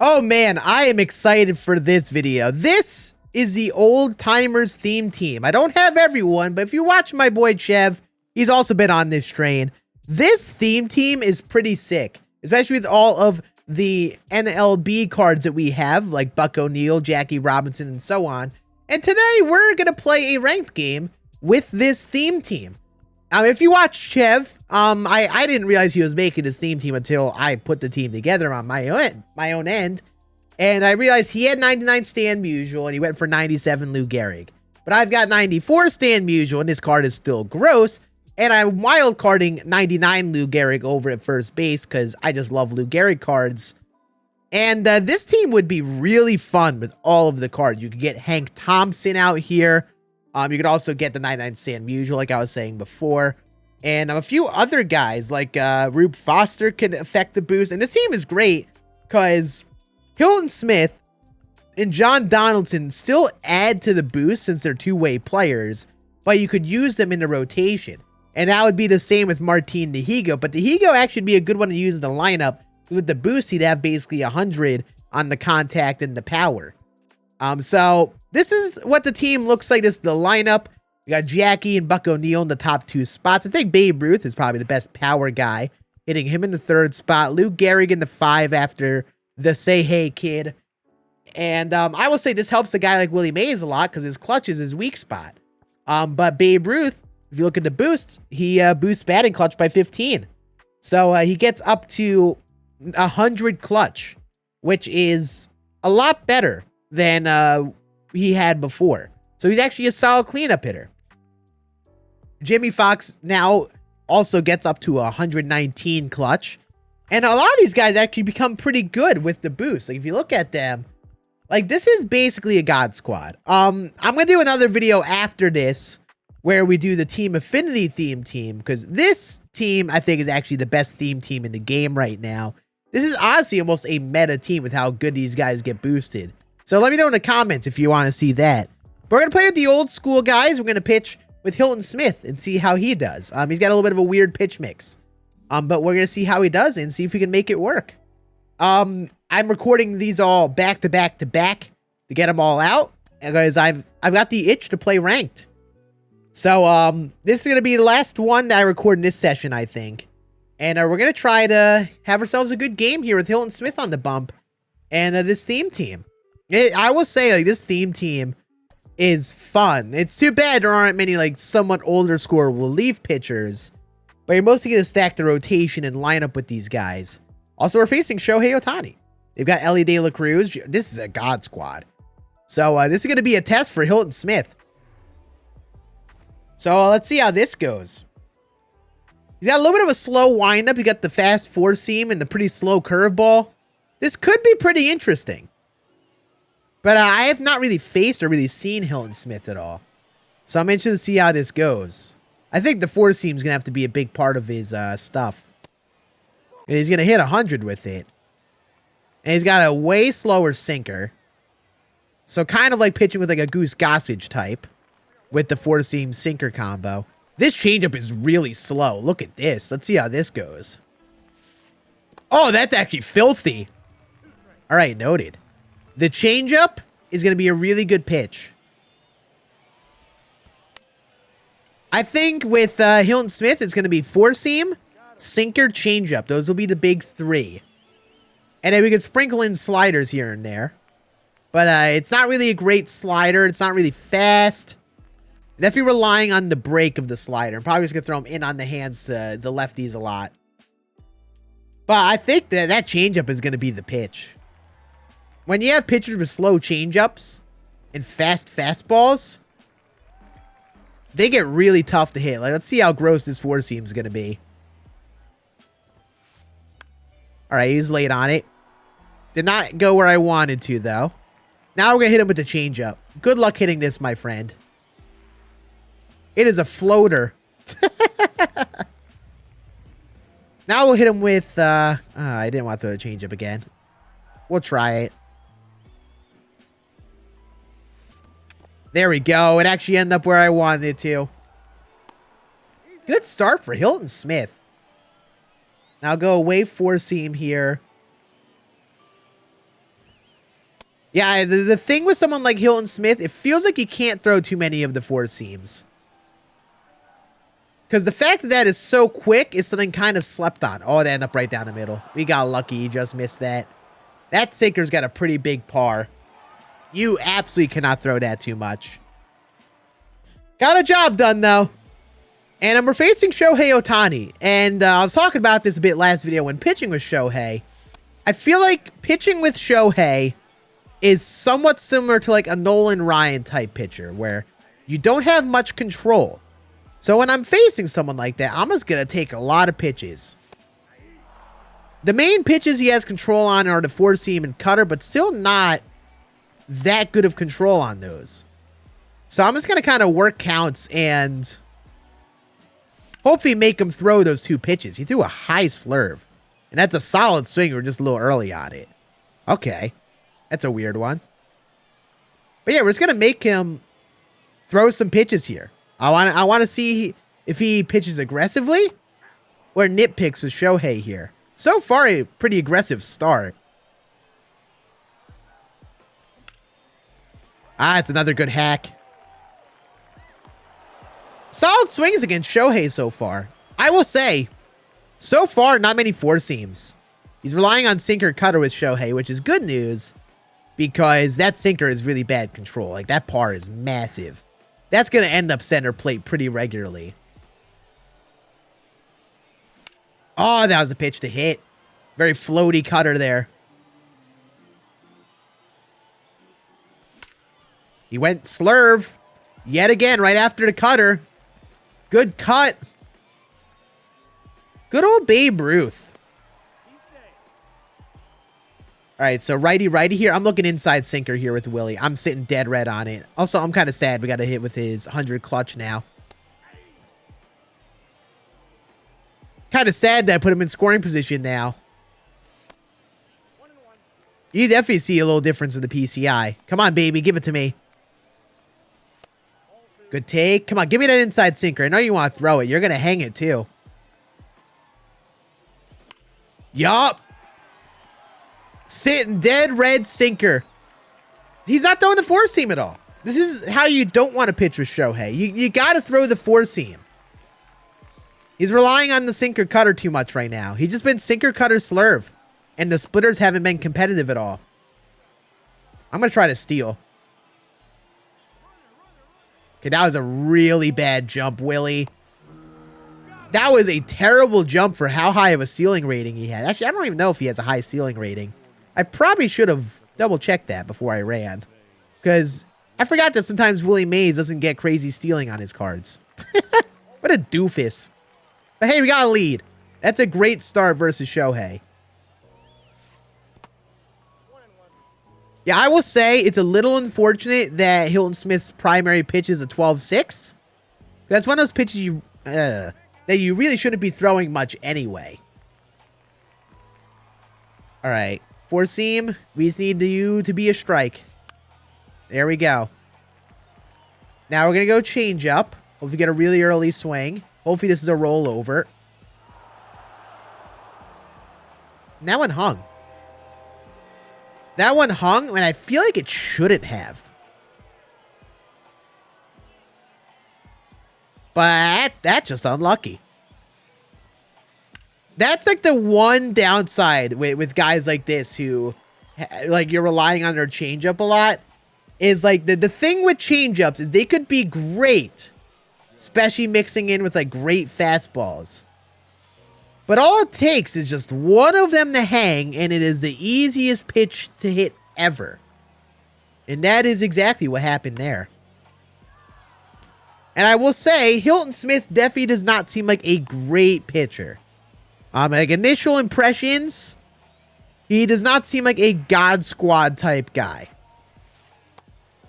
Oh man, I am excited for this video. This is the Old Timers theme team. I don't have everyone, but if you watch my boy Chev, he's also been on this train. This theme team is pretty sick, especially with all of the NLB cards that we have, like Buck O'Neil, Jackie Robinson, and so on. And today we're going to play a ranked game with this theme team. If you watch Chev, I didn't realize he was making his theme team until I put the team together on my own end. And I realized he had 99 Stan Musial and he went for 97 Lou Gehrig. But I've got 94 Stan Musial and this card is still gross. And I'm wild carding 99 Lou Gehrig over at first base because I just love Lou Gehrig cards. And this team would be really fun with all of the cards. You could get Hank Thompson out here. You could also get the 99 Stan Musial, like I was saying before. And a few other guys, like Rube Foster, can affect the boost. And this team is great because Hilton Smith and John Donaldson still add to the boost since they're two-way players. But you could use them in the rotation. And that would be the same with Martin Dehigo. But Dehigo actually would be a good one to use in the lineup. With the boost, he'd have basically 100 on the contact and the power. So this is what the team looks like. This is the lineup. You got Jackie and Buck O'Neil in the top two spots. I think Babe Ruth is probably the best power guy, hitting him in the third spot. Lou Gehrig in the 5 after the Say Hey Kid. And I will say this helps a guy like Willie Mays a lot because his clutch is his weak spot. But Babe Ruth, if you look at the boosts, he boosts batting clutch by 15. So he gets up to 100 clutch, which is a lot better than he had before. So he's actually a solid cleanup hitter. Jimmy Fox now also gets up to 119 clutch. And a lot of these guys actually become pretty good with the boost. Like if you look at them, like this is basically a god squad. I'm going to do another video after this where we do the Team Affinity theme team, because this team I think is actually the best theme team in the game right now. This is honestly almost a meta team with how good these guys get boosted. So let me know in the comments if you want to see that. But we're going to play with the old school guys. We're going to pitch with Hilton Smith and see how he does. He's got a little bit of a weird pitch mix. But we're going to see how he does and see if we can make it work. I'm recording these all back to back to get them all out. Because I've got the itch to play ranked. So this is going to be the last one that I record in this session, I think. And we're going to try to have ourselves a good game here with Hilton Smith on the bump. And this theme team. I will say, like, this theme team is fun. It's too bad there aren't many, like, somewhat older school relief pitchers. But you're mostly going to stack the rotation and line up with these guys. Also, we're facing Shohei Ohtani. They've got Ellie De La Cruz. This is a god squad. So this is going to be a test for Hilton Smith. So let's see how this goes. He's got a little bit of a slow windup. You got the fast four seam and the pretty slow curveball. This could be pretty interesting. But I have not really faced or really seen Hilton Smith at all. So I'm interested to see how this goes. I think the four seam is going to have to be a big part of his stuff. And he's going to hit 100 with it. And he's got a way slower sinker. So kind of like pitching with like a Goose Gossage type. With the four seam sinker combo. This changeup is really slow. Look at this. Let's see how this goes. Oh, that's actually filthy. All right, noted. The changeup is going to be a really good pitch. I think with Hilton Smith, it's going to be four seam, sinker, changeup. Those will be the big three. And then we could sprinkle in sliders here and there. But it's not really a great slider. It's not really fast. Definitely relying on the break of the slider. I'm probably just going to throw him in on the hands to the lefties a lot. But I think that changeup is going to be the pitch. When you have pitchers with slow changeups and fast fastballs, they get really tough to hit. Like, let's see how gross this four seam is going to be. All right, he's late on it. Did not go where I wanted to, though. Now we're going to hit him with the changeup. Good luck hitting this, my friend. It is a floater. Now we'll hit him with... I didn't want to throw the changeup again. We'll try it. There we go. It actually ended up where I wanted it to. Good start for Hilton Smith. Now go away four seam here. Yeah, the thing with someone like Hilton Smith, it feels like you can't throw too many of the four seams. Because the fact that is so quick is something kind of slept on. Oh, it ended up right down the middle. We got lucky. You just missed that. That sinker's got a pretty big par. You absolutely cannot throw that too much. Got a job done, though. And we're facing Shohei Ohtani. And I was talking about this a bit last video when pitching with Shohei. I feel like pitching with Shohei is somewhat similar to like a Nolan Ryan type pitcher where you don't have much control. So when I'm facing someone like that, I'm just going to take a lot of pitches. The main pitches he has control on are the four seam and cutter, but still not that good of control on those. So I'm just going to kind of work counts and hopefully make him throw those two pitches. He threw a high slurve, and that's a solid swing. We're just a little early on it. Okay. That's a weird one. But yeah, we're just going to make him throw some pitches here. I want to see if he pitches aggressively or nitpicks with Shohei here. So far, a pretty aggressive start. Ah, it's another good hack. Solid swings against Shohei so far. I will say, so far, not many four seams. He's relying on sinker cutter with Shohei, which is good news because that sinker is really bad control. Like, that par is massive. That's going to end up center plate pretty regularly. Oh, that was a pitch to hit. Very floaty cutter there. He went slurve yet again right after the cutter. Good cut. Good old Babe Ruth. All right, so righty here. I'm looking inside sinker here with Willie. I'm sitting dead red on it. Also, I'm kind of sad we got to hit with his 100 clutch now. Kind of sad that I put him in scoring position now. You definitely see a little difference in the PCI. Come on, baby. Give it to me. Good take. Come on, give me that inside sinker. I know you want to throw it. You're going to hang it, too. Yup. Sitting dead red sinker. He's not throwing the four seam at all. This is how you don't want to pitch with Shohei. You got to throw the four seam. He's relying on the sinker cutter too much right now. He's just been sinker cutter slurve. And the splitters haven't been competitive at all. I'm going to try to steal. Okay, that was a really bad jump, Willie. That was a terrible jump for how high of a ceiling rating he had. Actually, I don't even know if he has a high ceiling rating. I probably should have double-checked that before I ran. Because I forgot that sometimes Willie Mays doesn't get crazy stealing on his cards. What a doofus. But hey, we got a lead. That's a great start versus Shohei. Yeah, I will say it's a little unfortunate that Hilton Smith's primary pitch is a 12-6. That's one of those pitches that you really shouldn't be throwing much anyway. All right. Four seam. We just need you to be a strike. There we go. Now we're going to go change up. Hopefully get a really early swing. Hopefully this is a rollover. That one hung. That one hung when I feel like it shouldn't have. But that's just unlucky. That's like the one downside with guys like this who, like, you're relying on their changeup a lot. Is like the thing with changeups is they could be great, especially mixing in with like great fastballs. But all it takes is just one of them to hang, and it is the easiest pitch to hit ever. And that is exactly what happened there. And I will say, Hilton Smith definitely does not seem like a great pitcher. Like initial impressions, he does not seem like a God Squad type guy.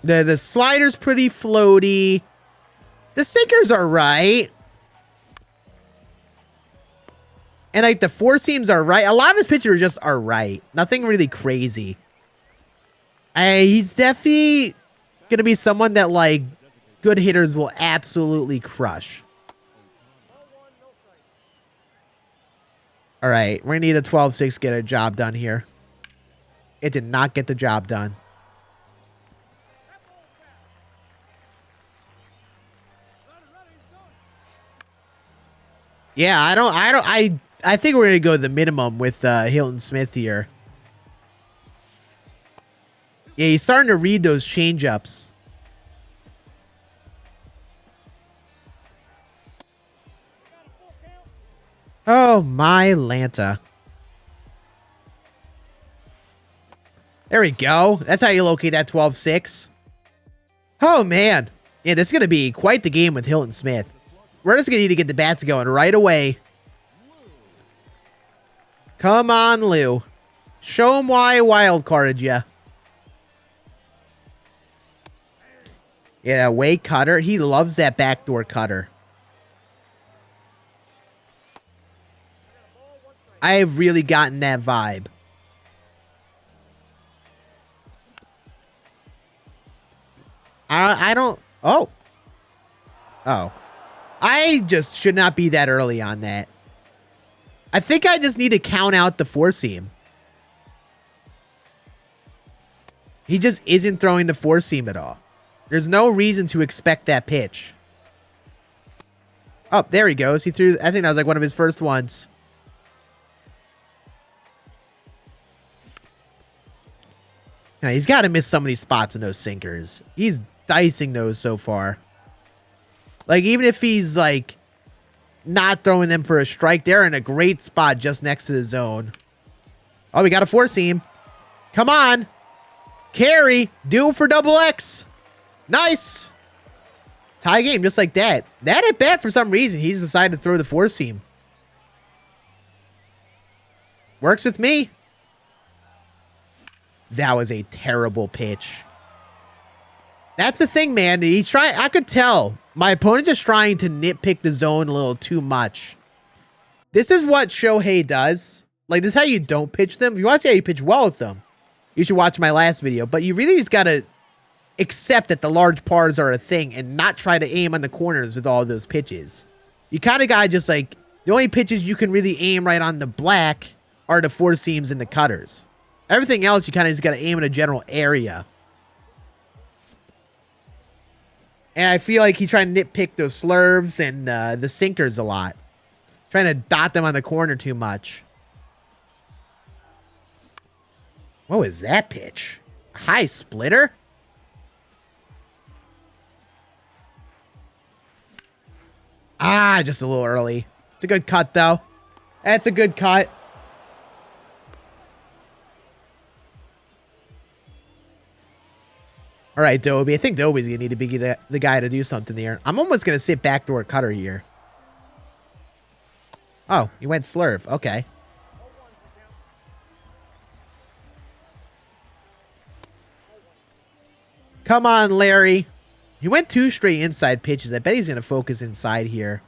The slider's pretty floaty. The sinkers are right. And like the four seams are right. A lot of his pitches just are right. Nothing really crazy. He's definitely going to be someone that like good hitters will absolutely crush. All right, we're going to need a 12-6 get a job done here. It did not get the job done. Yeah, I think we're gonna go the minimum with Hilton Smith here. Yeah, he's starting to read those changeups. Oh my Lanta. There we go. That's how you locate that 12-6. Oh man. Yeah, this is gonna be quite the game with Hilton Smith. We're just gonna need to get the bats going right away. Come on, Lou. Show him why I wildcarded ya. Yeah, way cutter. He loves that backdoor cutter. I have really gotten that vibe. I don't... Oh. Oh. I just should not be that early on that. I think I just need to count out the four seam. He just isn't throwing the four seam at all. There's no reason to expect that pitch. Oh, there he goes. He threw... I think that was like one of his first ones. Now, he's got to miss some of these spots in those sinkers. He's dicing those so far. Like, even if he's, like, not throwing them for a strike, they're in a great spot just next to the zone. Oh, we got a four seam. Come on. Carry. Do for double X. Nice. Tie game just like that. That at bat, for some reason, he's decided to throw the four seam. Works with me. That was a terrible pitch. That's the thing, man. He's trying. I could tell my opponent's just trying to nitpick the zone a little too much. This is what Shohei does. Like, this is how you don't pitch them. If you want to see how you pitch well with them, you should watch my last video. But you really just got to accept that the large pars are a thing and not try to aim on the corners with all those pitches. You kind of got to just, like, the only pitches you can really aim right on the black are the four seams and the cutters. Everything else, you kind of just got to aim in a general area. And I feel like he's trying to nitpick those slurves and the sinkers a lot. Trying to dot them on the corner too much. What was that pitch? High splitter? Ah, just a little early. It's a good cut, though. That's a good cut. All right, Dobie. I think Dobie's going to need to be the guy to do something here. I'm almost going to sit backdoor cutter here. Oh, he went slurve. Okay. Come on, Larry. He went 2 straight inside pitches. I bet he's going to focus inside here.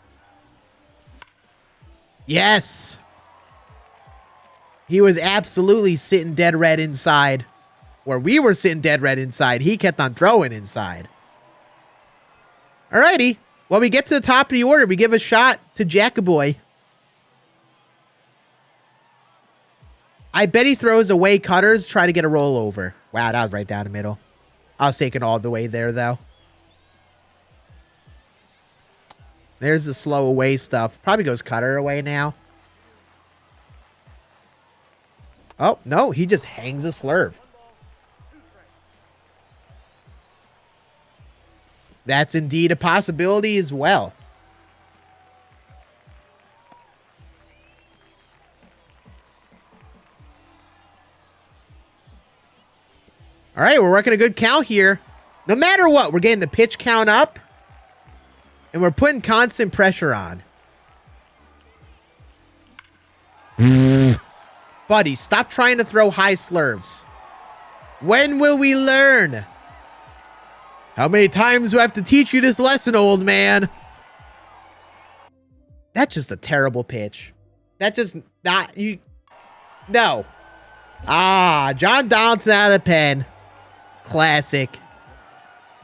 Yes. He was absolutely sitting dead red inside. Where we were sitting dead red inside, he kept on throwing inside. Alrighty. Well, we get to the top of the order. We give a shot to Jackaboy. I bet he throws away cutters, try to get a rollover. Wow, that was right down the middle. I was taking all the way there, though. There's the slow away stuff. Probably goes cutter away now. Oh, no. He just hangs a slurve. That's indeed a possibility as well. All right, we're working a good count here. No matter what, we're getting the pitch count up. And we're putting constant pressure on. Buddy, stop trying to throw high slurves. When will we learn? How many times do I have to teach you this lesson, old man? That's just a terrible pitch. That's just not... you. No. Ah, John Donaldson out of the pen. Classic.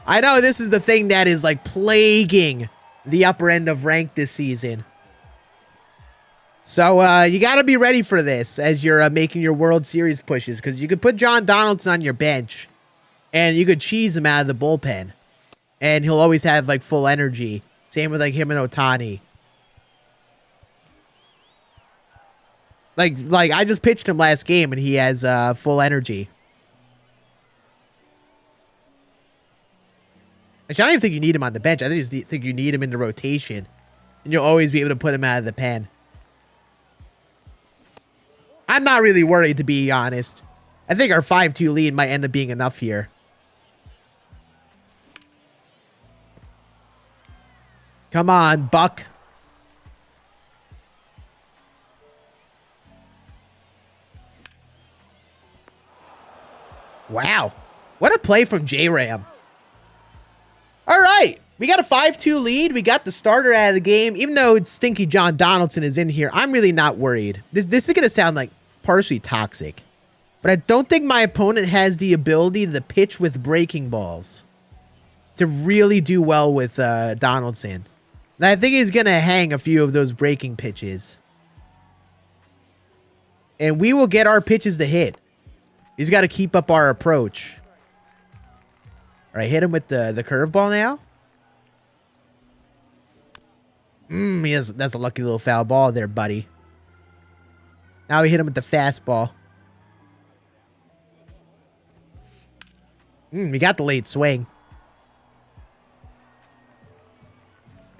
I know this is the thing that is like plaguing the upper end of rank this season. So you got to be ready for this as you're making your World Series pushes, because you could put John Donaldson on your bench and you could cheese him out of the bullpen and he'll always have like full energy. Same with like him and Ohtani. Like I just pitched him last game and he has full energy. Actually, I don't even think you need him on the bench. I think you need him in the rotation. And you'll always be able to put him out of the pen. I'm not really worried, to be honest. I think our 5-2 lead might end up being enough here. Come on, Buck. Wow. What a play from J-Ram. All right. We got a 5-2 lead. We got the starter out of the game. Even though it's Stinky John Donaldson is in here, I'm really not worried. This is going to sound like partially toxic. But I don't think my opponent has the ability to pitch with breaking balls to really do well with Donaldson. And I think he's going to hang a few of those breaking pitches. And we will get our pitches to hit. He's got to keep up our approach. All right, hit him with the curveball now. That's a lucky little foul ball there, buddy. Now we hit him with the fastball. We got the late swing.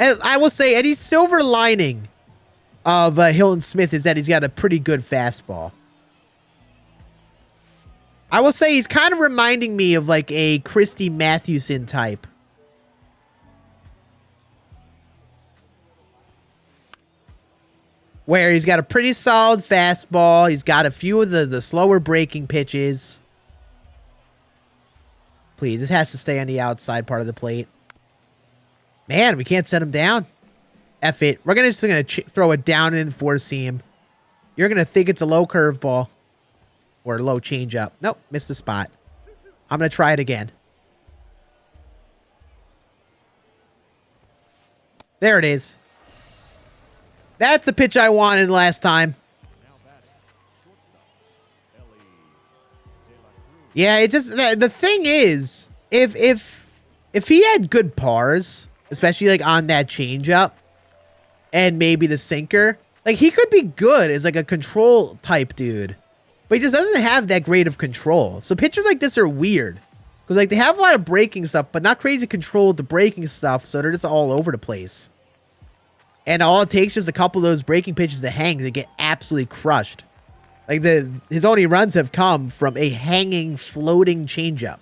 And I will say, Eddie's silver lining of Hilton Smith is that he's got a pretty good fastball. I will say he's kind of reminding me of like a Christy Mathewson type. Where he's got a pretty solid fastball. He's got a few of the slower breaking pitches. Please, this has to stay on the outside part of the plate. Man, we can't set him down. F it. We're just going to throw it down in four seam. You're going to think it's a low curveball. Or a low changeup. Nope, missed the spot. I'm going to try it again. There it is. That's the pitch I wanted last time. Yeah, it's just the thing is, if he had good pars, especially like on that changeup, and maybe the sinker, like he could be good as like a control type dude, but he just doesn't have that great of control. So pitchers like this are weird because like they have a lot of breaking stuff, but not crazy control with the breaking stuff, so they're just all over the place. And all it takes is a couple of those breaking pitches to hang to get absolutely crushed. Like his only runs have come from a hanging, floating changeup.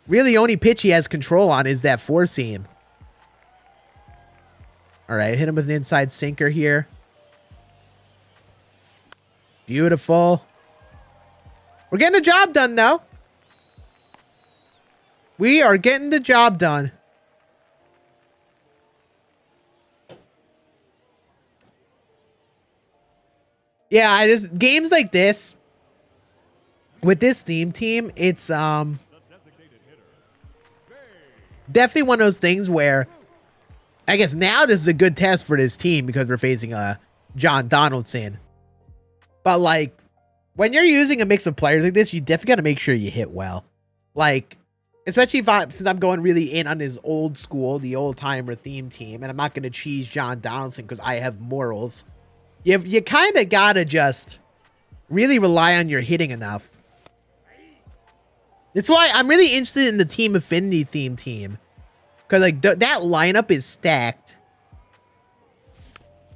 Really, the only pitch he has control on is that four seam. All right, hit him with an inside sinker here. Beautiful. We're getting the job done, though. We are getting the job done. Yeah, games like this, with this theme team, it's definitely one of those things where I guess now this is a good test for this team because we're facing John Donaldson. But like when you're using a mix of players like this, you definitely got to make sure you hit well. Like, especially since I'm going really in on his old school, the old timer theme team, and I'm not going to cheese John Donaldson because I have morals. You kind of got to just really rely on your hitting enough. That's why I'm really interested in the Team Affinity theme team. Because like that lineup is stacked.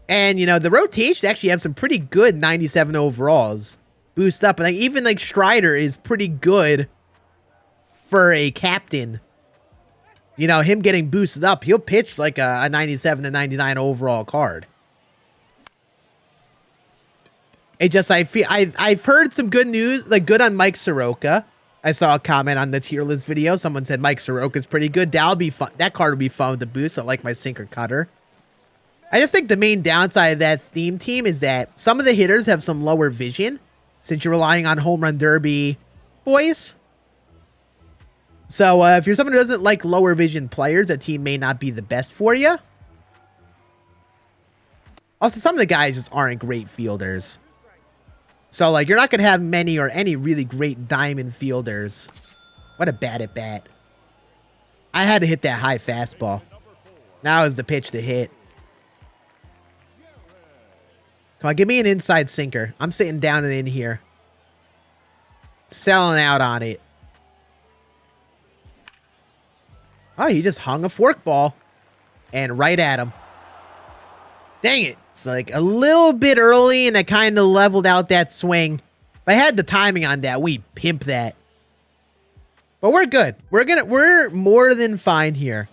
And, you know, the rotation actually have some pretty good 97 overalls. Boost up. And like, even like Strider is pretty good for a captain. You know, him getting boosted up. He'll pitch like a 97 to 99 overall card. It just, I've heard some good news, like good on Mike Soroka. I saw a comment on the tier list video. Someone said Mike Soroka's pretty good. That'll be fun. That card will be fun with the boost. I like my sinker cutter. I just think the main downside of that theme team is that some of the hitters have some lower vision since you're relying on home run derby boys. So if you're someone who doesn't like lower vision players, that team may not be the best for you. Also, some of the guys just aren't great fielders. So, like, you're not going to have many or any really great diamond fielders. What a bat at bat. I had to hit that high fastball. Now is the pitch to hit. Come on, give me an inside sinker. I'm sitting down and in here. Selling out on it. Oh, he just hung a fork ball. And right at him. Dang it. It's like a little bit early and I kind of leveled out that swing. If I had the timing on that, we pimp that. But we're good. We're more than fine here.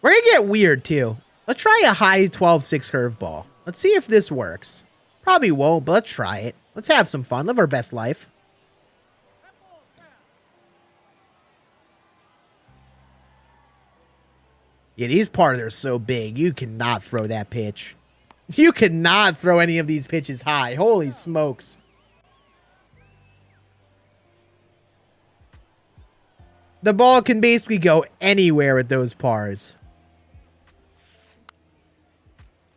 We're gonna get weird too. Let's try a high 12-6 curveball. Let's see if this works. Probably won't, but let's try it. Let's have some fun. Live our best life. Yeah, these parts are so big. You cannot throw that pitch. You cannot throw any of these pitches high. Holy smokes. The ball can basically go anywhere with those pars.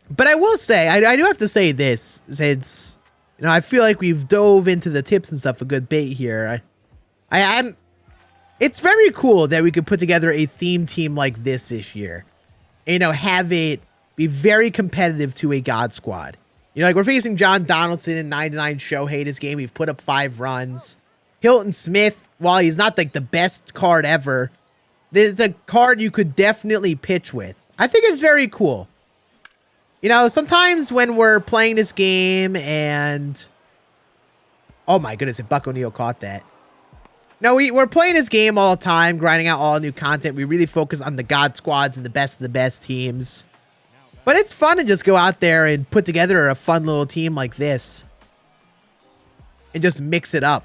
But I will say, I do have to say this, since, you know, I feel like we've dove into the tips and stuff a good bit here. It's very cool that we could put together a theme team like this year. And, you know, have it be very competitive to a God Squad. You know, like we're facing John Donaldson and 99 Shohei this game. We've put up 5 runs. Hilton Smith, while he's not like the best card ever, there's a card you could definitely pitch with. I think it's very cool. You know, sometimes when we're playing this game and... Oh my goodness, if Buck O'Neil caught that. No, we're playing this game all the time, grinding out all new content. We really focus on the God Squads and the best of the best teams. But it's fun to just go out there and put together a fun little team like this. And just mix it up.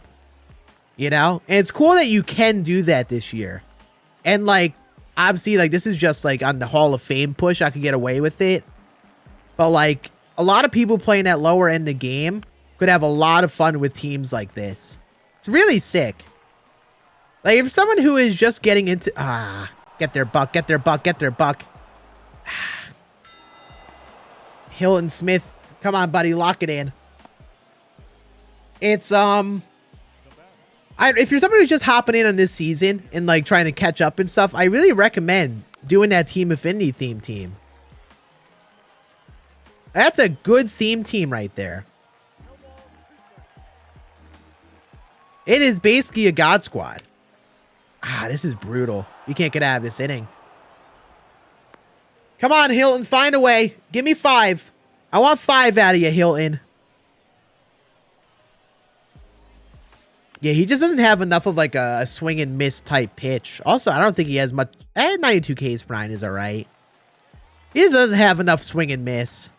You know? And it's cool that you can do that this year. And like, obviously, like this is just like on the Hall of Fame push. I could get away with it. But like, a lot of people playing that lower end of the game could have a lot of fun with teams like this. It's really sick. Like, if someone who is just getting into... get their buck, get their buck, get their buck. Hilton Smith, come on, buddy, lock it in. It's, if you're someone who's just hopping in on this season and, like, trying to catch up and stuff, I really recommend doing that Team Affinity theme team. That's a good theme team right there. It is basically a God Squad. This is brutal. You can't get out of this inning. Come on, Hilton, find a way. Give me 5. I want 5 out of you, Hilton. Yeah, he just doesn't have enough of like a swing and miss type pitch. Also, I don't think he has much. 92 Ks per 9 is all right. He just doesn't have enough swing and miss.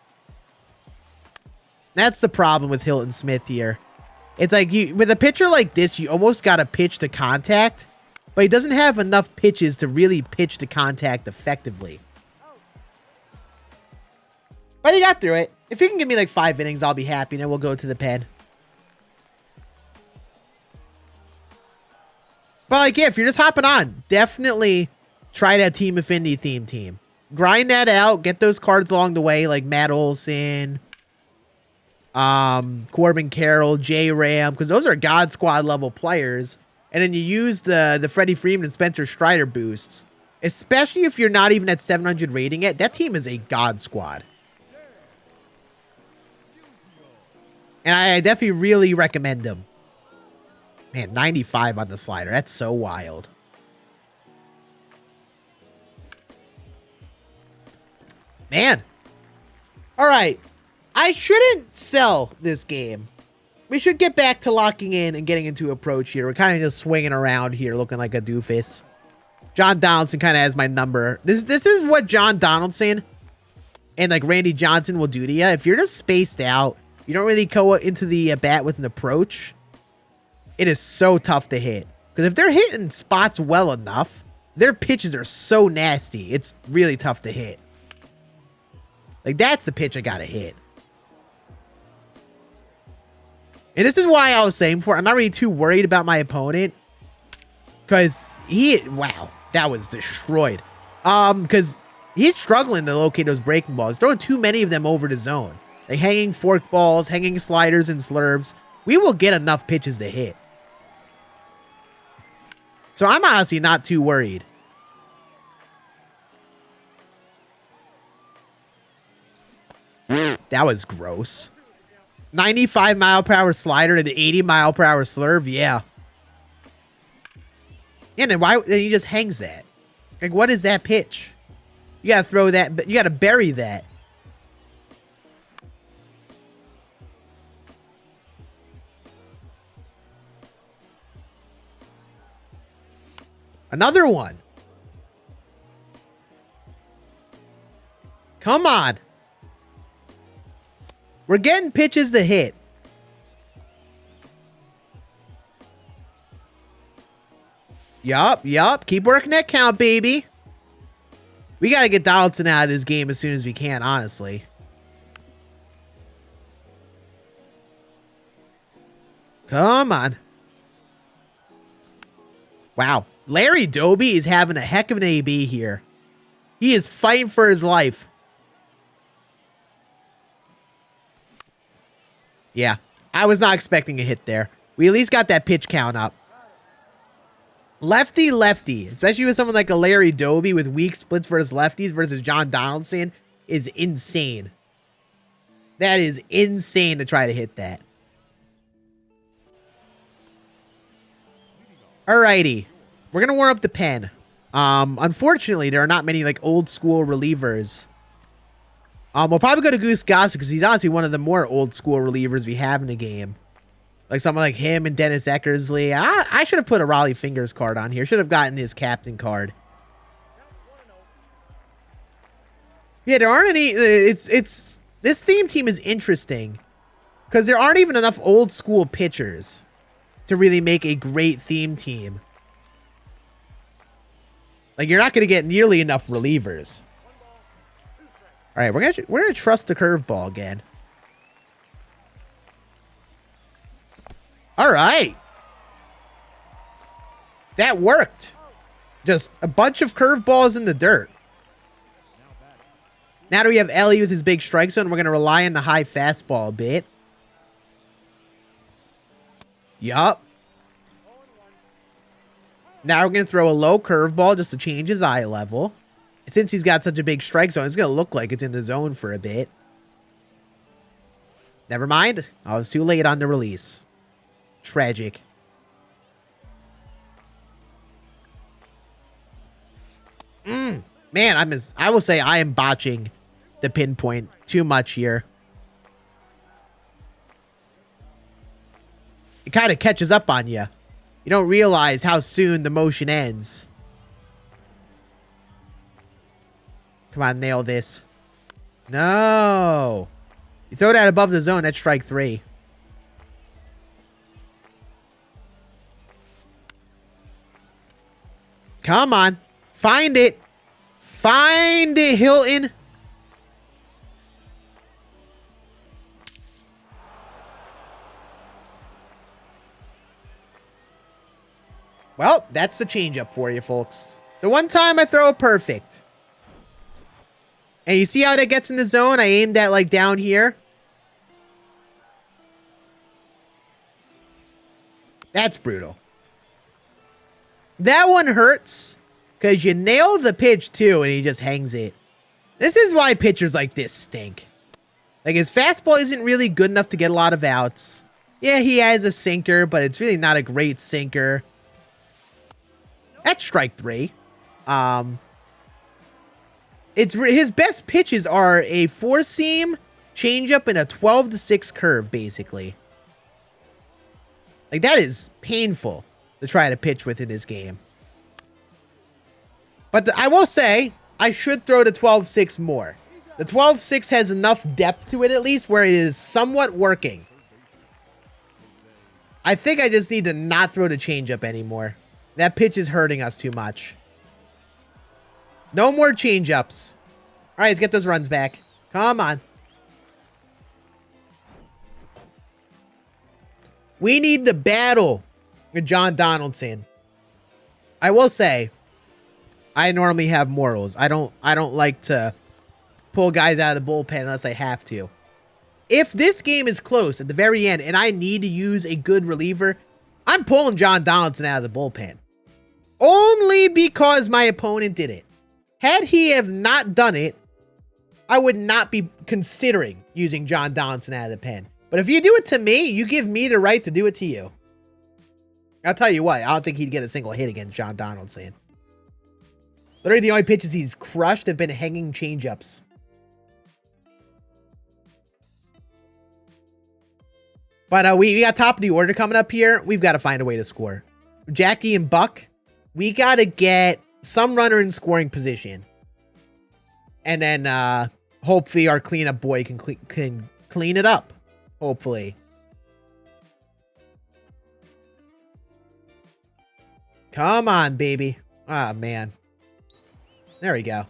That's the problem with Hilton Smith here. It's like with a pitcher like this, you almost got to pitch to contact, but he doesn't have enough pitches to really pitch to contact effectively. But he got through it. If you can give me like 5 innings, I'll be happy, and then we'll go to the pen. But like, yeah, if you're just hopping on, definitely try that Team Affinity theme team. Grind that out. Get those cards along the way, like Matt Olson, Corbin Carroll, J Ram, because those are God Squad level players. And then you use the Freddie Freeman and Spencer Strider boosts, especially if you're not even at 700 rating yet. That team is a God Squad. And I definitely really recommend them. Man, 95 on the slider. That's so wild. Man. All right. I shouldn't sell this game. We should get back to locking in and getting into approach here. We're kind of just swinging around here looking like a doofus. John Donaldson kind of has my number. This is what John Donaldson and like Randy Johnson will do to you. If you're just spaced out, you don't really go into the bat with an approach, it is so tough to hit. Because if they're hitting spots well enough, their pitches are so nasty, it's really tough to hit. Like, that's the pitch I gotta hit. And this is why I was saying before, I'm not really too worried about my opponent. Because wow, that was destroyed. Because he's struggling to locate those breaking balls. He's throwing too many of them over the zone. Like hanging fork balls, hanging sliders and slurves. We will get enough pitches to hit. So I'm honestly not too worried. That was gross. 95-mile-per-hour slider and 80-mile-per-hour slurve. Yeah. And then why? Then he just hangs that. Like, what is that pitch? You gotta throw that. You gotta bury that. Another one. Come on. We're getting pitches to hit. Yup. Keep working that count, baby. We got to get Donaldson out of this game as soon as we can, honestly. Come on. Wow. Larry Doby is having a heck of an AB here. He is fighting for his life. Yeah, I was not expecting a hit there. We at least got that pitch count up. Lefty, especially with someone like a Larry Doby with weak splits versus lefties versus John Donaldson is insane. That is insane to try to hit that. Alrighty. We're going to warm up the pen. Unfortunately, there are not many like old school relievers. We'll probably go to Goose Gossett because he's honestly one of the more old school relievers we have in the game. Like someone like him and Dennis Eckersley. I should have put a Raleigh Fingers card on here. Should have gotten his captain card. Yeah, there aren't any. This theme team is interesting because there aren't even enough old school pitchers to really make a great theme team. Like you're not going to get nearly enough relievers. All right, we're gonna trust the curveball again. All right, that worked. Just a bunch of curveballs in the dirt. Now that we have Ellie with his big strike zone, we're gonna rely on the high fastball a bit. Yup. Now we're gonna throw a low curveball just to change his eye level. Since he's got such a big strike zone, it's going to look like it's in the zone for a bit. Never mind. I was too late on the release. Tragic. Man, I will say I am botching the pinpoint too much here. It kind of catches up on you. You don't realize how soon the motion ends. Come on, nail this. No. You throw that above the zone, that's strike 3. Come on. Find it. Find it, Hilton. Well, that's the changeup for you, folks. The one time I throw it perfect. And you see how that gets in the zone? I aimed that like down here. That's brutal. That one hurts because you nail the pitch too and he just hangs it. This is why pitchers like this stink. Like his fastball isn't really good enough to get a lot of outs. Yeah, he has a sinker, but it's really not a great sinker. That's strike 3. His best pitches are a 4-seam, changeup, and a 12-6 curve, basically. Like, that is painful to try to pitch with in this game. But I will say, I should throw the 12-6 more. The 12-6 has enough depth to it, at least, where it is somewhat working. I think I just need to not throw the changeup anymore. That pitch is hurting us too much. No more changeups. All right, let's get those runs back. Come on. We need to battle with John Donaldson. I will say, I normally have morals. I don't like to pull guys out of the bullpen unless I have to. If this game is close at the very end and I need to use a good reliever, I'm pulling John Donaldson out of the bullpen. Only because my opponent did it. Had he have not done it, I would not be considering using John Donaldson out of the pen. But if you do it to me, you give me the right to do it to you. I'll tell you what, I don't think he'd get a single hit against John Donaldson. Literally the only pitches he's crushed have been hanging changeups. But we got top of the order coming up here. We've got to find a way to score. Jackie and Buck, we got to get some runner in scoring position. And then hopefully our cleanup boy can clean it up. Hopefully. Come on, baby. Ah, man. There we go.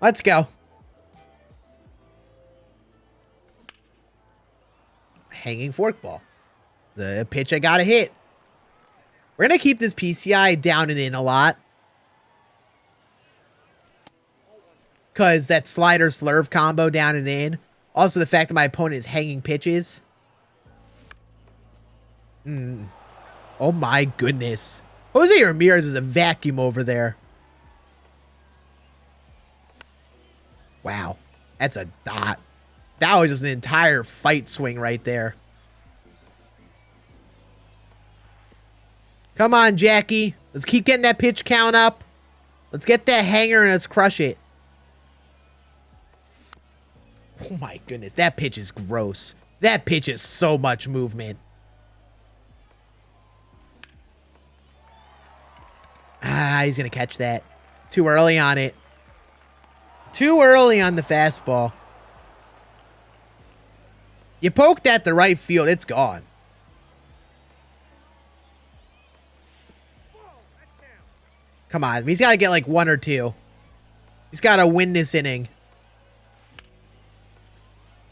Let's go. Hanging forkball. The pitch I gotta hit. We're gonna keep this PCI down and in a lot. Because that slider slurve combo down and in. Also the fact that my opponent is hanging pitches. Oh my goodness. Jose Ramirez is a vacuum over there. Wow. That's a dot. That was just an entire fight swing right there. Come on, Jackie. Let's keep getting that pitch count up. Let's get that hanger and let's crush it. Oh my goodness. That pitch is gross. That pitch is so much movement. Ah, he's going to catch that. Too early on it. Too early on the fastball. You poke that to right field, it's gone. Come on, he's got to get like 1 or 2. He's got to win this inning.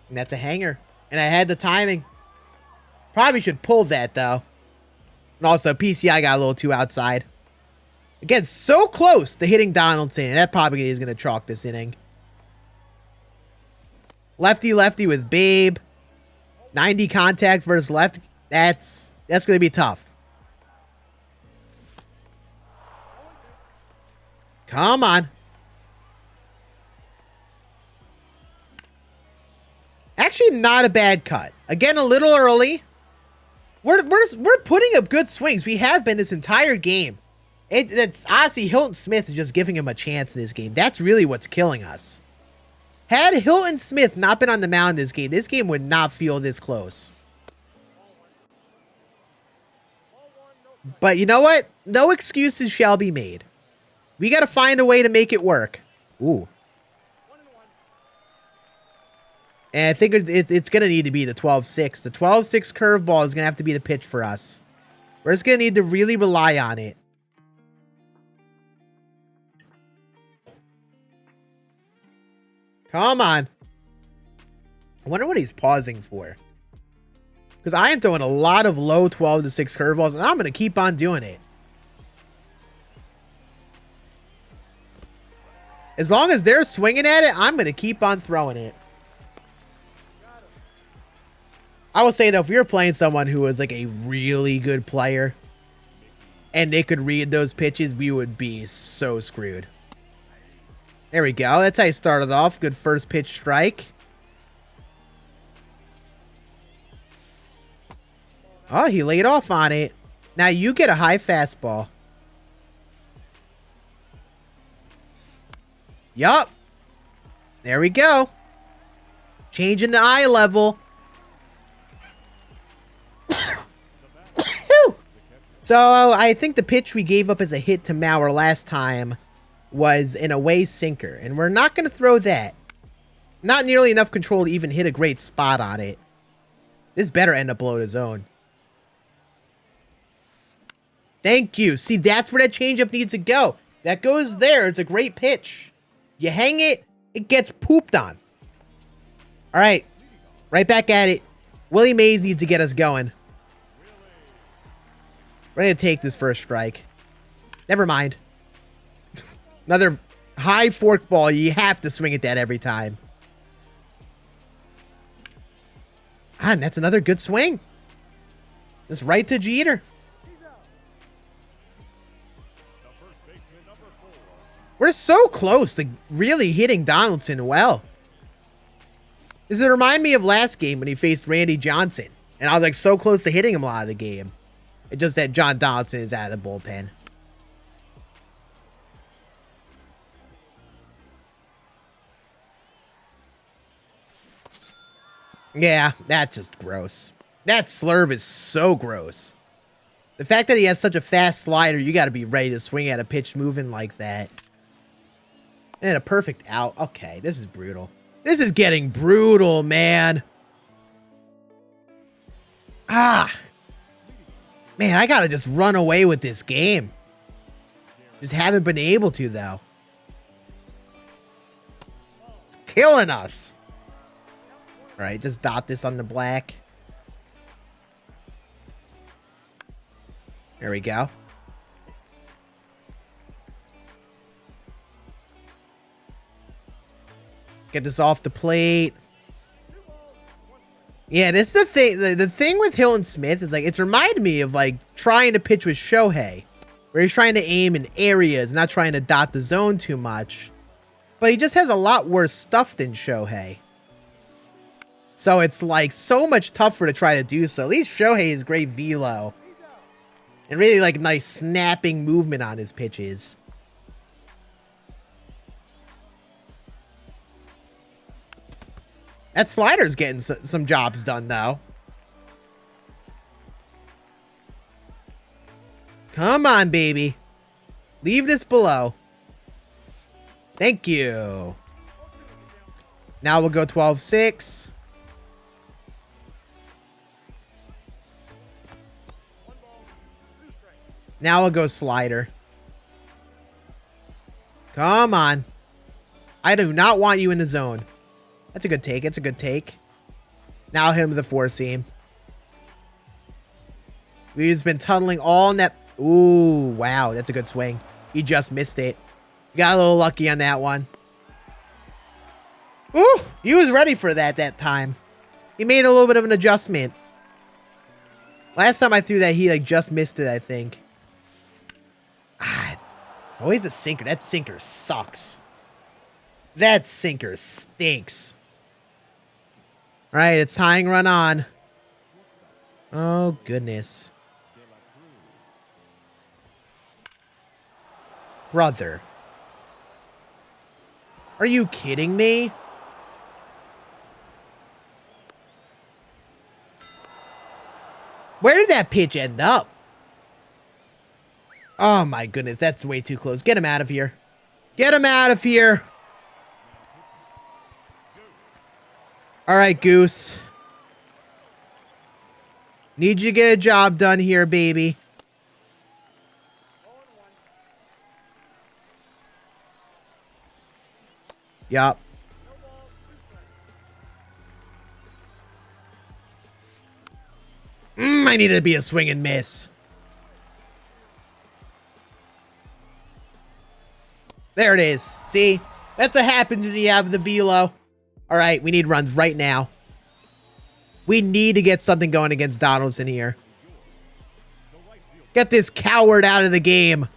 And that's a hanger. And I had the timing. Probably should pull that, though. And also, PCI got a little too outside. Again, so close to hitting Donaldson. And that probably is going to chalk this inning. Lefty-lefty with Babe. 90 contact versus left. That's going to be tough. Come on. Actually, not a bad cut. Again, a little early. We're putting up good swings. We have been this entire game. That's honestly, Hilton Smith is just giving him a chance in this game. That's really what's killing us. Had Hilton Smith not been on the mound this game would not feel this close. But you know what? No excuses shall be made. We got to find a way to make it work. Ooh. And I think it's going to need to be the 12-6. The 12-6 curveball is going to have to be the pitch for us. We're just going to need to really rely on it. Come on. I wonder what he's pausing for. Because I am throwing a lot of low 12-6 curveballs, and I'm going to keep on doing it. As long as they're swinging at it, I'm going to keep on throwing it. I will say, though, if we were playing someone who was like a really good player and they could read those pitches, we would be so screwed. There we go. That's how you started off. Good first pitch strike. Oh, he laid off on it. Now you get a high fastball. Yup. There we go. Changing the eye level. So I think the pitch we gave up as a hit to Mauer last time was an away sinker, and we're not going to throw that. Not nearly enough control to even hit a great spot on it. This better end up below the zone. Thank you. See, that's where that changeup needs to go. That goes there. It's a great pitch. You hang it, it gets pooped on. All right. Right back at it. Willie Mays needs to get us going. We're going to take this first strike. Never mind. Another high fork ball. You have to swing at that every time. Ah, and that's another good swing. Just right to Jeter. We're so close to really hitting Donaldson well. Does it remind me of last game when he faced Randy Johnson? And I was like so close to hitting him a lot of the game. It's just that John Donaldson is out of the bullpen. Yeah, that's just gross. That slurve is so gross. The fact that he has such a fast slider, you got to be ready to swing at a pitch moving like that. And a perfect out. Okay, this is brutal. This is getting brutal, man. Ah. Man, I got to just run away with this game. Just haven't been able to, though. It's killing us. All right, just dot this on the black. There we go. Get this off the plate. Yeah, this is the thing. The thing with Hilton Smith is like, it's reminded me of like trying to pitch with Shohei, where he's trying to aim in areas, not trying to dot the zone too much. But he just has a lot worse stuff than Shohei. So it's like so much tougher to try to do so. At least Shohei is great velo. And really like nice snapping movement on his pitches. That slider's getting some jobs done though. Come on, baby. Leave this below. Thank you. Now we'll go 12-6. Now we'll go slider. Come on. I do not want you in the zone. That's a good take. It's a good take. Now hit him with the four seam. We've just been tunneling all in that. Ooh, wow. That's a good swing. He just missed it. Got a little lucky on that one. Ooh, he was ready for that time. He made a little bit of an adjustment. Last time I threw that, he like just missed it, I think. Ah, always a sinker. That sinker sucks. That sinker stinks. All right, it's tying run on. Oh, goodness. Brother. Are you kidding me? Where did that pitch end up? Oh my goodness, that's way too close. Get him out of here. Get him out of here. All right, Goose. Need you to get a job done here, baby. Yup. I needed to be a swing and miss. There it is. See? That's what happens when you have the velo. All right, we need runs right now. We need to get something going against Donaldson here. Get this coward out of the game.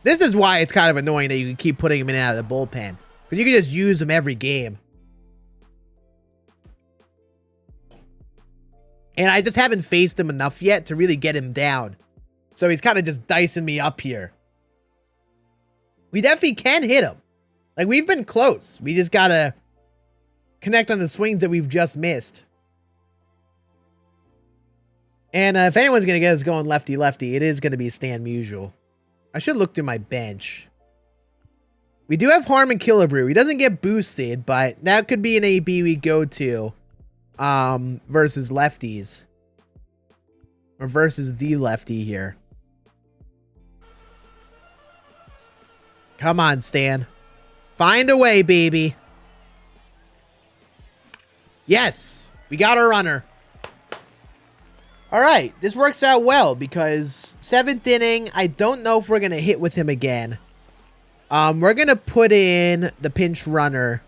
This is why it's kind of annoying that you can keep putting him in and out of the bullpen. Because you can just use him every game. And I just haven't faced him enough yet to really get him down. So he's kind of just dicing me up here. We definitely can hit him. Like, we've been close. We just got to connect on the swings that we've just missed. And if anyone's going to get us going lefty-lefty, it is going to be Stan Musial. I should look through my bench. We do have Harmon Killebrew. He doesn't get boosted, but that could be an AB we go to versus lefties. Or versus the lefty here. Come on, Stan. Find a way, baby. Yes, we got our runner. All right, this works out well because 7th inning, I don't know if we're going to hit with him again. We're going to put in the pinch runner.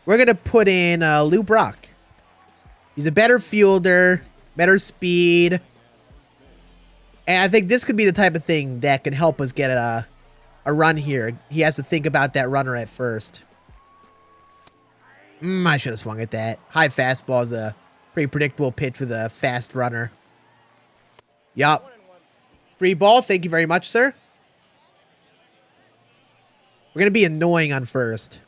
We're going to put in Lou Brock. He's a better fielder, better speed. And I think this could be the type of thing that can help us get a run here. He has to think about that runner at first. I should have swung at that. High fastball is a pretty predictable pitch with a fast runner. Yup. Free ball. Thank you very much, sir. We're going to be annoying on first.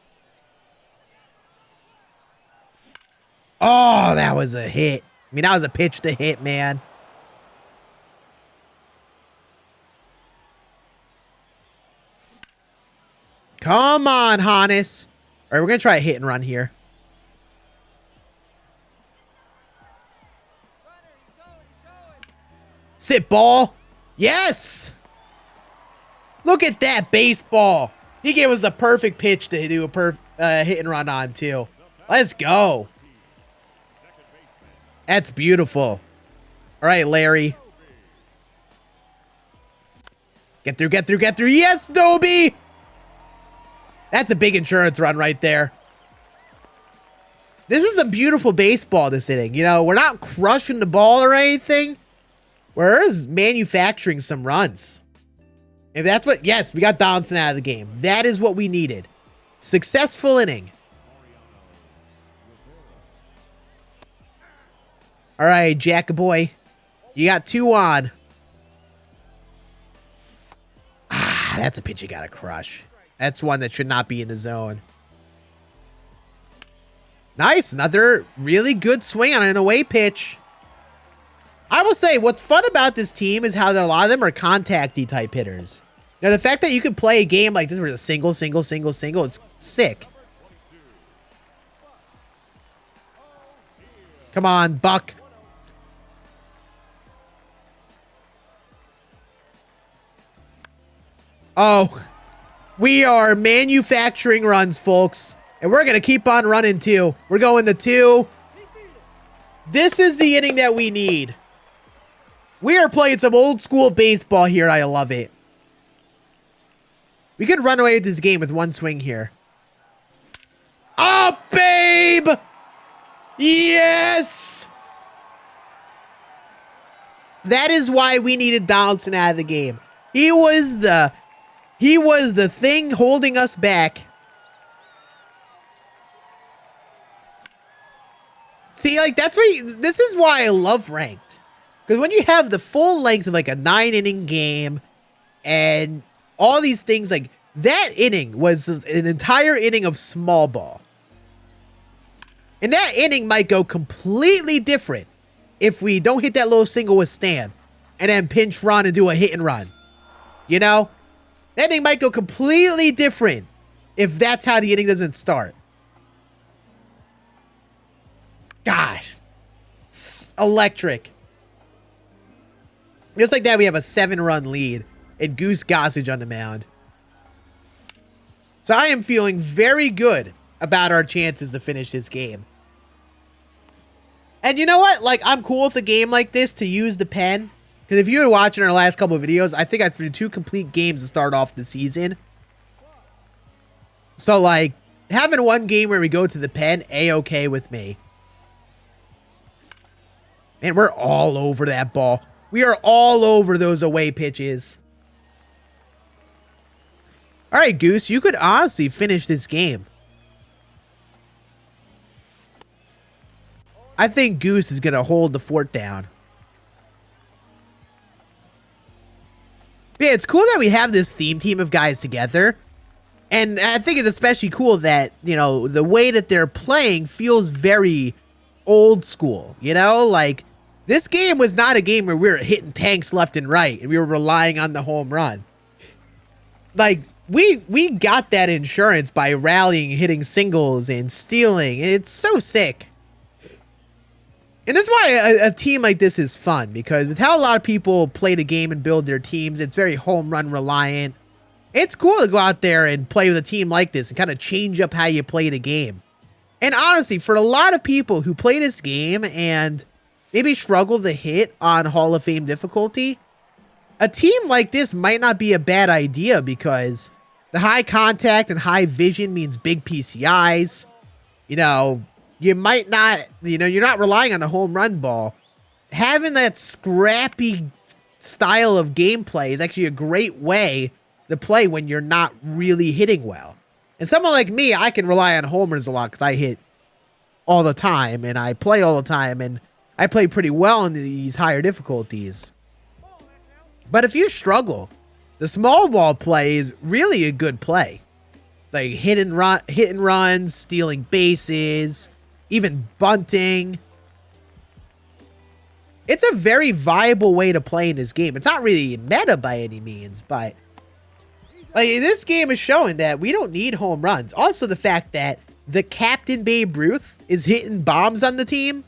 Oh, that was a hit. I mean, that was a pitch to hit, man. Come on, Hannes. All right, we're going to try a hit and run here. Sit ball. Yes. Look at that baseball. He gave us the perfect pitch to do a hit and run on, too. Let's go. That's beautiful. All right, Larry. Get through, get through, get through. Yes, Dobie. That's a big insurance run right there. This is a beautiful baseball this inning. You know, we're not crushing the ball or anything. We're just manufacturing some runs. If that's what... Yes, we got Donaldson out of the game. That is what we needed. Successful inning. All right, Jackaboy. You got 2 on. Ah, that's a pitch you got to crush. That's one that should not be in the zone. Nice. Another really good swing on an away pitch. I will say what's fun about this team is how a lot of them are contacty type hitters. Now, the fact that you can play a game like this where it's a single, single, single, single, it's sick. Come on, Buck. Oh, we are manufacturing runs, folks. And we're going to keep on running, too. We're going to 2. This is the inning that we need. We are playing some old school baseball here. I love it. We could run away with this game with 1 swing here. Oh, babe! Yes! That is why we needed Donaldson out of the game. He was the thing holding us back. See, like, that's why this is why I love ranked. Because when you have the full length of like a 9-inning game and all these things, like that inning was an entire inning of small ball. And that inning might go completely different if we don't hit that little single with Stan and then pinch run and do a hit and run. You know? That inning might go completely different if that's how the inning doesn't start. Gosh. It's electric. Just like that, we have a 7-run lead and Goose Gossage on the mound. So I am feeling very good about our chances to finish this game. And you know what? Like, I'm cool with a game like this to use the pen. Because if you were watching our last couple of videos, I think I threw 2 complete games to start off the season. So, like, having 1 game where we go to the pen, A-okay with me. And we're all over that ball. We are all over those away pitches. All right, Goose, you could honestly finish this game. I think Goose is going to hold the fort down. But yeah, it's cool that we have this theme team of guys together. And I think it's especially cool that, you know, the way that they're playing feels very old school. You know, like, this game was not a game where we were hitting tanks left and right and we were relying on the home run. Like, we got that insurance by rallying, hitting singles, and stealing. It's so sick. And that's why a team like this is fun, because with how a lot of people play the game and build their teams, it's very home run reliant. It's cool to go out there and play with a team like this and kind of change up how you play the game. And honestly, for a lot of people who play this game and maybe struggle to hit on Hall of Fame difficulty, a team like this might not be a bad idea, because the high contact and high vision means big PCIs. You know, you might not, you know, you're not relying on the home run ball. Having that scrappy style of gameplay is actually a great way to play when you're not really hitting well. And someone like me, I can rely on homers a lot because I hit all the time and I play all the time and I play pretty well in these higher difficulties. But if you struggle, the small ball play is really a good play. Like hit and runs, stealing bases, even bunting. It's a very viable way to play in this game. It's not really meta by any means, but like this game is showing that we don't need home runs. Also, the fact that the captain Babe Ruth is hitting bombs on the team.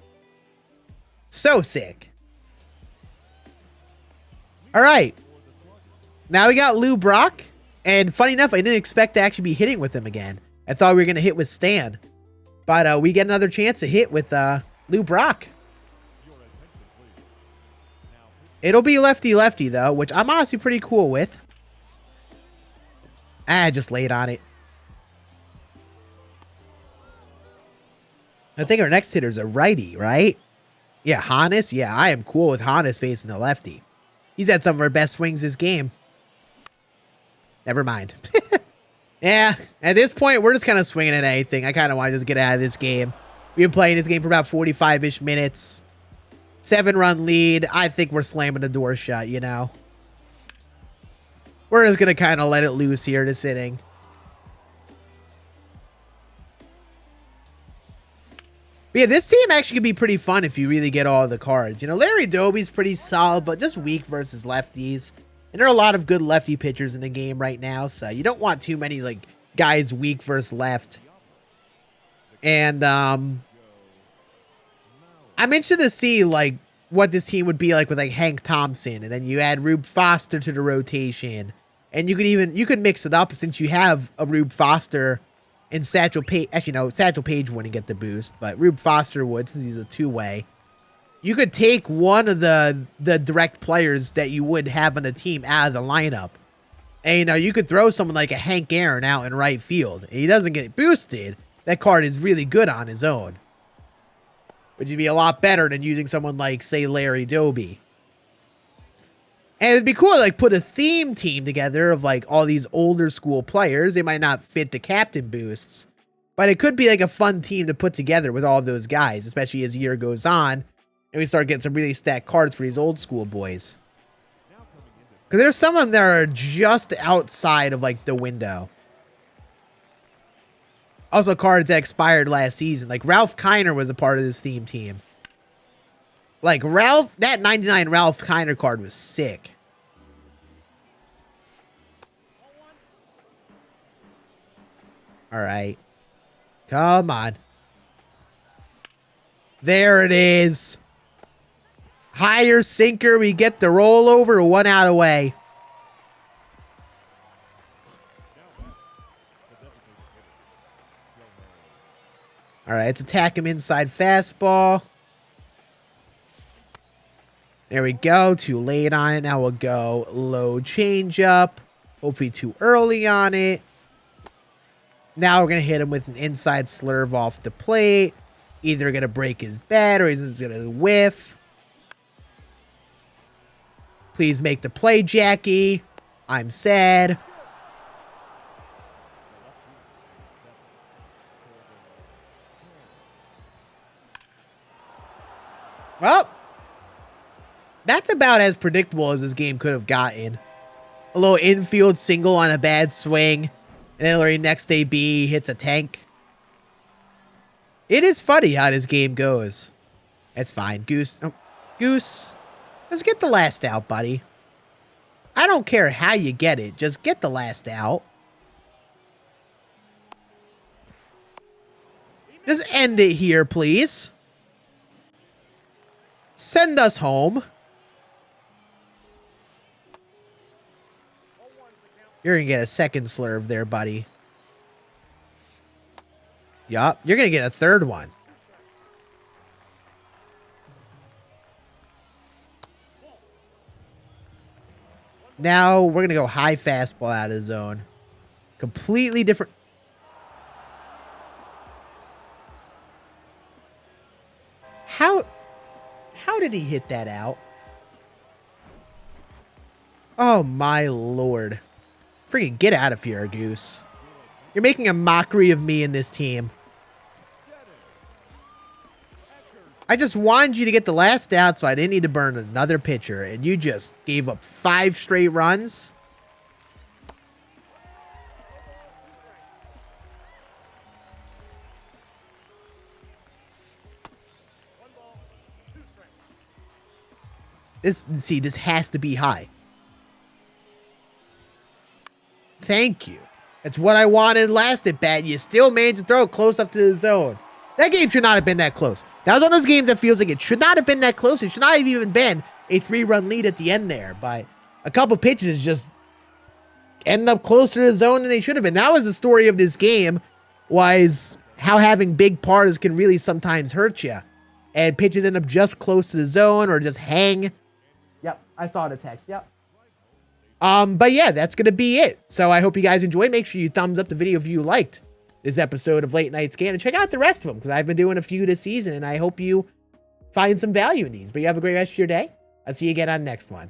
So sick. All right. Now we got Lou Brock. And funny enough, I didn't expect to actually be hitting with him again. I thought we were going to hit with Stan. But we get another chance to hit with Lou Brock. It'll be lefty-lefty, though, which I'm honestly pretty cool with. I just laid on it. I think our next hitter's a righty, right? Yeah, Hannes. Yeah, I am cool with Hannes facing the lefty. He's had some of our best swings this game. Never mind. Yeah, at this point, we're just kind of swinging at anything. I kind of want to just get out of this game. We've been playing this game for about 45-ish minutes. 7-run lead. I think we're slamming the door shut, you know. We're just going to kind of let it loose here this inning. But yeah, this team actually could be pretty fun if you really get all the cards. You know, Larry Doby's pretty solid, but just weak versus lefties. And there are a lot of good lefty pitchers in the game right now, so you don't want too many like guys weak versus left. And I'm interested to see like what this team would be like with like Hank Thompson, and then you add Rube Foster to the rotation, and you could mix it up since you have a Rube Foster and Satchel Paige. Actually, no, Satchel Paige wouldn't get the boost, but Rube Foster would since he's a two-way. You could take one of the direct players that you would have on the team out of the lineup. And, you know, you could throw someone like a Hank Aaron out in right field. And he doesn't get boosted. That card is really good on his own. Which would be a lot better than using someone like, say, Larry Doby. And it'd be cool to, like, put a theme team together of, like, all these older school players. They might not fit the captain boosts. But it could be, like, a fun team to put together with all those guys, especially as the year goes on. And we start getting some really stacked cards for these old school boys. Because there's some of them that are just outside of, like, the window. Also, cards that expired last season. Like, Ralph Kiner was a part of this theme team. Like, that 99 Ralph Kiner card was sick. All right. Come on. There it is. Higher sinker. We get the rollover. 1 out away. All right, let's attack him inside fastball. There we go. Too late on it. Now we'll go low changeup. Hopefully too early on it. Now we're going to hit him with an inside slurve off the plate. Either going to break his bat or he's just going to whiff. Please make the play, Jackie. I'm sad. Well, that's about as predictable as this game could have gotten. A little infield single on a bad swing. And then Larry next AB hits a tank. It is funny how this game goes. That's fine. Goose. Oh, Goose. Let's get the last out, buddy. I don't care how you get it. Just get the last out. Just end it here, please. Send us home. You're going to get a second slurve there, buddy. Yup. You're going to get a third one. Now we're going to go high fastball out of the zone. Completely different. How did he hit that out? Oh my lord. Freaking get out of here, Goose. You're making a mockery of me and this team. I just wanted you to get the last out so I didn't need to burn another pitcher, and you just gave up 5 straight runs. This has to be high. Thank you. That's what I wanted last at bat. You still managed to throw it close up to the zone. That game should not have been that close. That was one of those games that feels like it should not have been that close. It should not have even been a 3-run lead at the end there. But a couple pitches just end up closer to the zone than they should have been. That was the story of this game, was how having big parts can really sometimes hurt you. And pitches end up just close to the zone or just hang. Yep, I saw the text. Yep. But yeah, that's going to be it. So I hope you guys enjoyed. Make sure you thumbs up the video if you liked this episode of Late Night Scann, and check out the rest of them because I've been doing a few this season, and I hope you find some value in these. But you have a great rest of your day. I'll see you again on the next one.